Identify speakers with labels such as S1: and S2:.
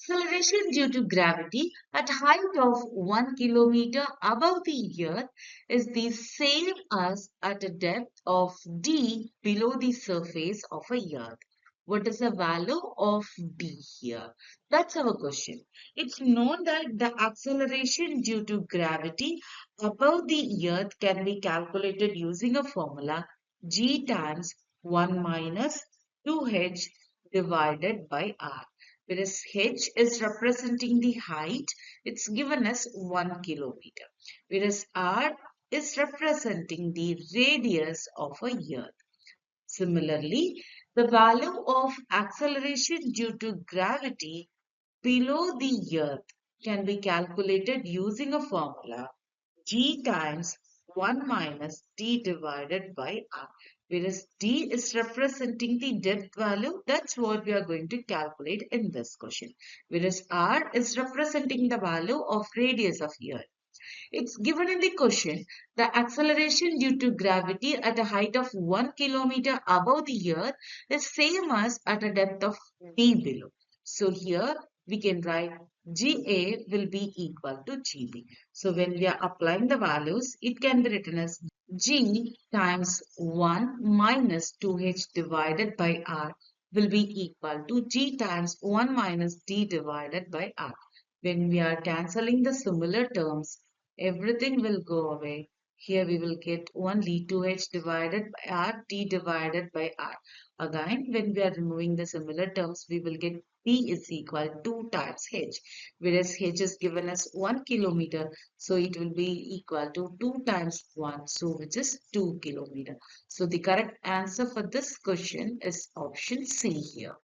S1: Acceleration due to gravity at height of 1 kilometer above the earth is the same as at a depth of d below the surface of a earth. What is the value of d here? That's our question. It's known that the acceleration due to gravity above the earth can be calculated using a formula g times 1 minus 2h divided by r. Whereas h is representing the height, it's given as 1 kilometer. Whereas r is representing the radius of a earth. Similarly, the value of acceleration due to gravity below the earth can be calculated using a formula g times 1 minus d divided by r. Whereas d is representing the depth value, that's what we are going to calculate in this question. Whereas r is representing the value of radius of earth. It's given in the question, the acceleration due to gravity at a height of 1 kilometer above the earth is same as at a depth of d below. So here we can write GA will be equal to GB. So when we are applying the values, it can be written as G times 1 minus 2H divided by R will be equal to G times 1 minus D divided by R. When we are cancelling the similar terms, everything will go away. Here we will get only 2h divided by r, t divided by r. Again, when we are removing the similar terms, we will get t is equal to 2 times h. Whereas h is given as 1 kilometer, so it will be equal to 2 times 1, so which is 2 kilometer. So the correct answer for this question is option C here.